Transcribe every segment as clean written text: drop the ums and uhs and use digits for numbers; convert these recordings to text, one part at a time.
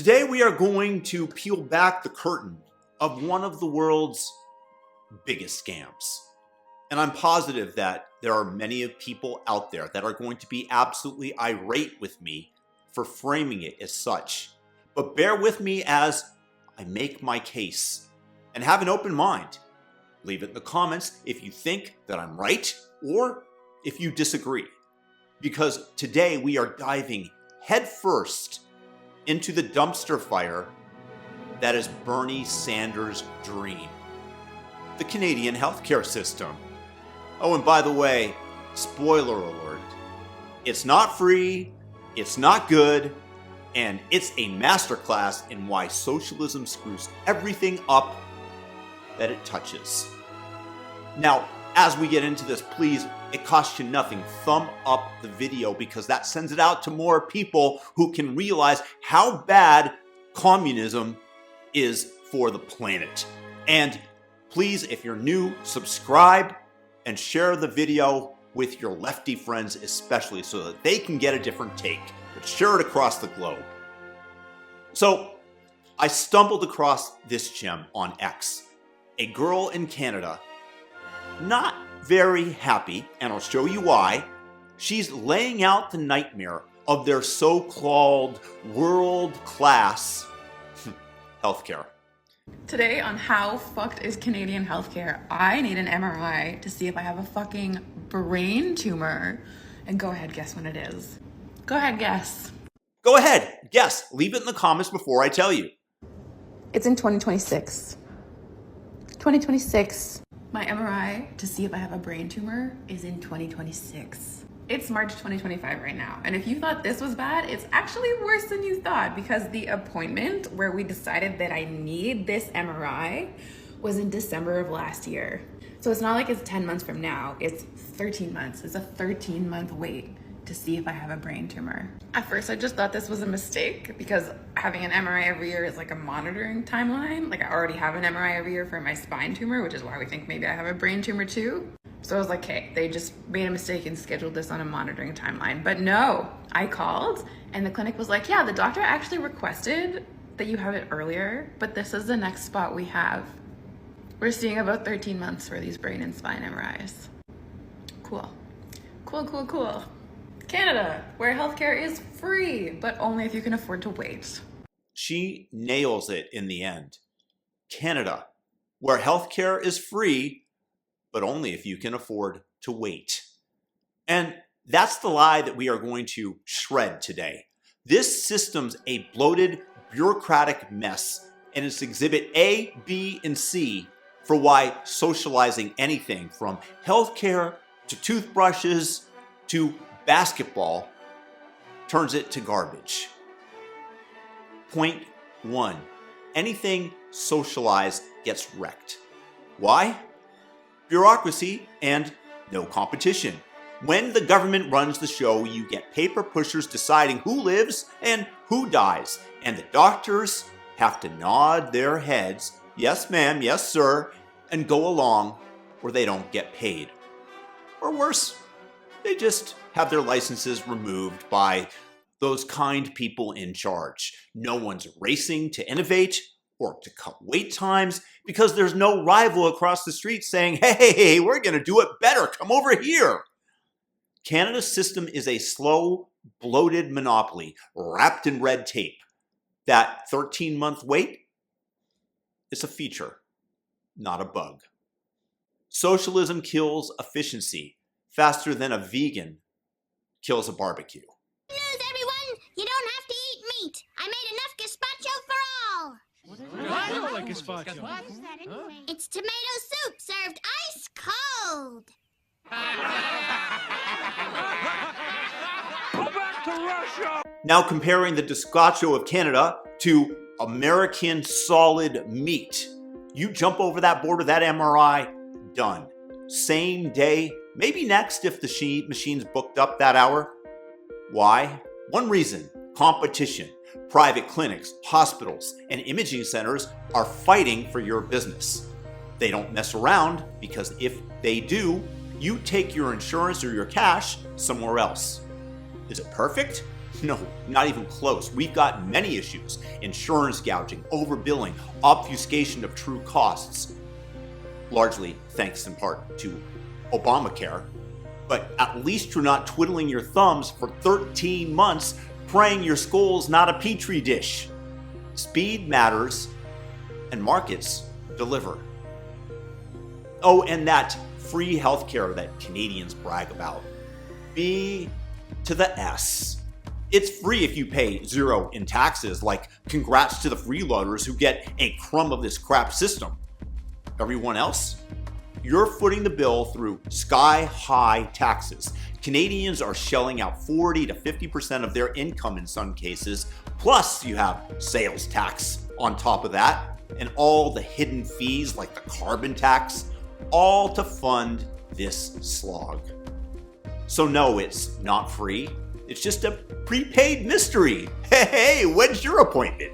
Today we are going to peel back the curtain of one of the world's biggest scams. And I'm positive that there are many people out there that are going to be absolutely irate with me for framing it as such. But bear with me as I make my case and have an open mind. Leave it in the comments if you think that I'm right or if you disagree. Because today we are diving headfirst into the dumpster fire that is Bernie Sanders' dream. The Canadian healthcare system. Oh, and by the way, spoiler alert, it's not free, it's not good, and it's a masterclass in why socialism screws everything up that it touches. Now, as we get into this, please, it costs you nothing. Thumb up the video because that sends it out to more people who can realize how bad communism is for the planet. And please, if you're new, subscribe and share the video with your lefty friends especially so that they can get a different take. But share it across the globe. So, I stumbled across this gem on X. A girl in Canada, not very happy, and I'll show you why. She's laying out the nightmare of their so-called world-class healthcare. Today on How Fucked is Canadian Healthcare, I need an MRI to see if I have a fucking brain tumor. And go ahead, guess when it is. Go ahead, guess. Go ahead, guess. Leave it in the comments before I tell you. It's in 2026. 2026. My MRI to see if I have a brain tumor is in 2026. It's March 2025 right now. And if you thought this was bad, it's actually worse than you thought because the appointment where we decided that I need this MRI was in December of last year. So it's not like it's 10 months from now, it's 13 months. It's a 13-month wait to see if I have a brain tumor. At first, I just thought this was a mistake because having an MRI every year is like a monitoring timeline. Like I already have an MRI every year for my spine tumor, which is why we think maybe I have a brain tumor too. So I was like, hey, they just made a mistake and scheduled this on a monitoring timeline. But no, I called and the clinic was like, yeah, the doctor actually requested that you have it earlier, but this is the next spot we have. We're seeing about 13 months for these brain and spine MRIs. Cool. Cool, cool, cool. Canada, where healthcare is free, but only if you can afford to wait. She nails it in the end. Canada, where healthcare is free, but only if you can afford to wait. And that's the lie that we are going to shred today. This system's a bloated, bureaucratic mess, and it's exhibit A, B, and C for why socializing anything from healthcare to toothbrushes to basketball turns it to garbage. Point 1. Anything socialized gets wrecked. Why? Bureaucracy and no competition. When the government runs the show, you get paper pushers deciding who lives and who dies, and the doctors have to nod their heads, yes ma'am, yes sir, and go along or they don't get paid. Or worse, they just have their licenses removed by those kind people in charge. No one's racing to innovate or to cut wait times because there's no rival across the street saying, hey, we're going to do it better. Come over here. Canada's system is a slow, bloated monopoly wrapped in red tape. That 13-month wait is a feature, not a bug. Socialism kills efficiency faster than a vegan kills a barbecue. Good news, everyone! You don't have to eat meat. I made enough gazpacho for all. I don't like gazpacho. What is that anyway? It's tomato soup served ice cold. Go back to Russia! Now comparing the gazpacho of Canada to American solid meat. You jump over that border, that MRI, done. Same day, maybe next if the machine's booked up that hour. Why? One reason, competition. Private clinics, hospitals, and imaging centers are fighting for your business. They don't mess around because if they do, you take your insurance or your cash somewhere else. Is it perfect? No, not even close. We've got many issues: insurance gouging, overbilling, obfuscation of true costs, largely thanks in part to Obamacare. But at least you're not twiddling your thumbs for 13 months praying your skull's not a petri dish. Speed matters, and markets deliver. Oh, and that free healthcare that Canadians brag about. B to the S. It's free if you pay zero in taxes, like congrats to the freeloaders who get a crumb of this crap system. Everyone else? You're footing the bill through sky-high taxes. Canadians are shelling out 40 to 50% of their income in some cases, plus you have sales tax on top of that, and all the hidden fees like the carbon tax, all to fund this slog. So no, it's not free. It's just a prepaid mystery. Hey, when's your appointment?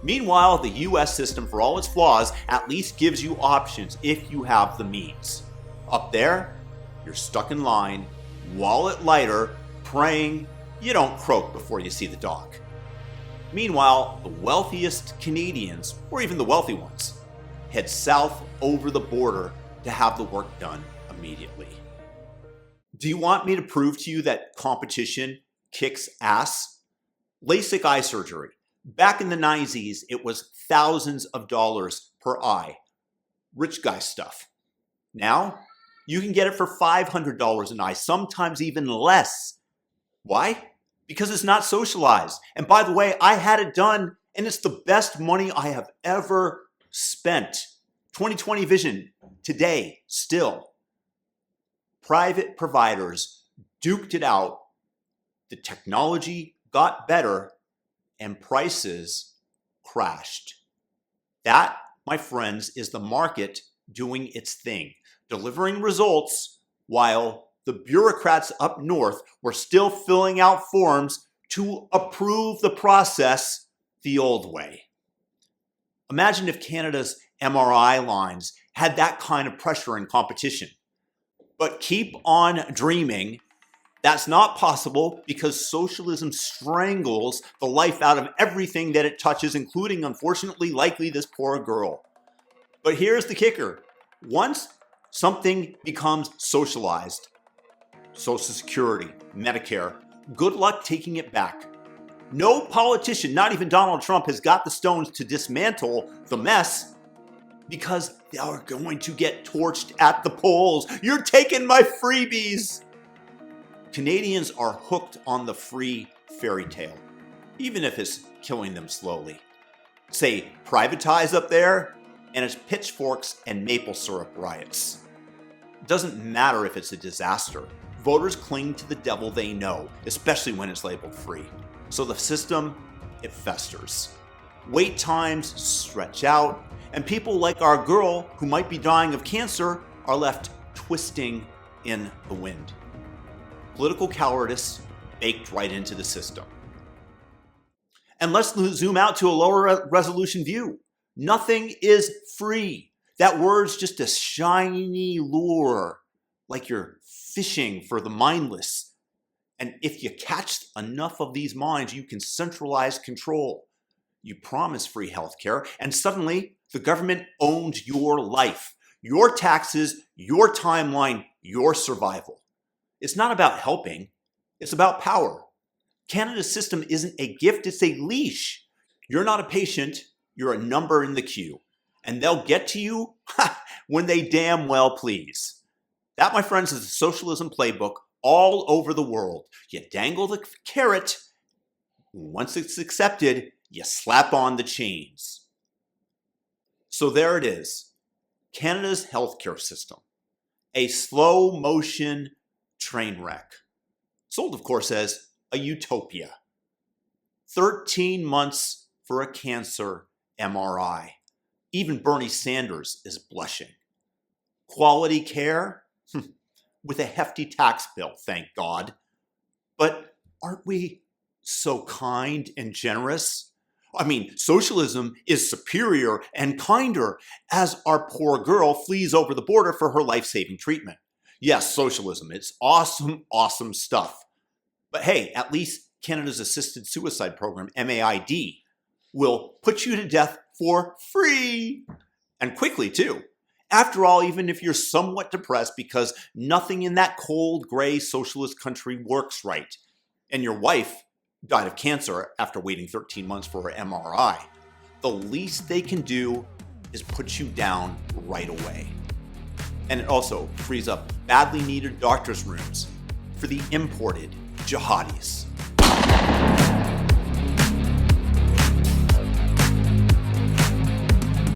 Meanwhile, the US system, for all its flaws, at least gives you options if you have the means. Up there, you're stuck in line, wallet lighter, praying you don't croak before you see the doc. Meanwhile, the wealthiest Canadians, or even the wealthy ones, head south over the border to have the work done immediately. Do you want me to prove to you that competition kicks ass? LASIK eye surgery. Back in the 90s, it was thousands of dollars per eye. Rich guy stuff. Now, you can get it for $500 an eye, sometimes even less. Why? Because it's not socialized. And by the way, I had it done, and it's the best money I have ever spent. 20/20 vision, today, still. Private providers duked it out. The technology got better, and prices crashed. That, my friends, is the market doing its thing, delivering results while the bureaucrats up north were still filling out forms to approve the process the old way. Imagine if Canada's MRI lines had that kind of pressure and competition. But keep on dreaming. That's not possible because socialism strangles the life out of everything that it touches, including, unfortunately, likely this poor girl. But here's the kicker. Once something becomes socialized, Social Security, Medicare, good luck taking it back. No politician, not even Donald Trump, has got the stones to dismantle the mess because they are going to get torched at the polls. You're taking my freebies. Canadians are hooked on the free fairy tale, even if it's killing them slowly. Say, privatize up there, and it's pitchforks and maple syrup riots. It doesn't matter if it's a disaster. Voters cling to the devil they know, especially when it's labeled free. So the system, it festers. Wait times stretch out, and people like our girl, who might be dying of cancer, are left twisting in the wind. Political cowardice baked right into the system. And let's zoom out to a lower resolution view. Nothing is free. That word's just a shiny lure, like you're fishing for the mindless. And if you catch enough of these minds, you can centralize control. You promise free healthcare, and suddenly the government owns your life, your taxes, your timeline, your survival. It's not about helping, it's about power. Canada's system isn't a gift, it's a leash. You're not a patient, you're a number in the queue. And they'll get to you when they damn well please. That, my friends, is the socialism playbook all over the world. You dangle the carrot, once it's accepted, you slap on the chains. So there it is, Canada's healthcare system, a slow motion train wreck. Sold, of course, as a utopia. 13 months for a cancer MRI. Even Bernie Sanders is blushing. Quality care? With a hefty tax bill, thank God. But aren't we so kind and generous? I mean, socialism is superior and kinder as our poor girl flees over the border for her life-saving treatment. Yes, socialism, it's awesome, awesome stuff. But hey, at least Canada's Assisted Suicide Program, MAID, will put you to death for free. And quickly, too. After all, even if you're somewhat depressed because nothing in that cold, gray socialist country works right, and your wife died of cancer after waiting 13 months for her MRI, the least they can do is put you down right away. And it also frees up badly needed doctors' rooms for the imported jihadis.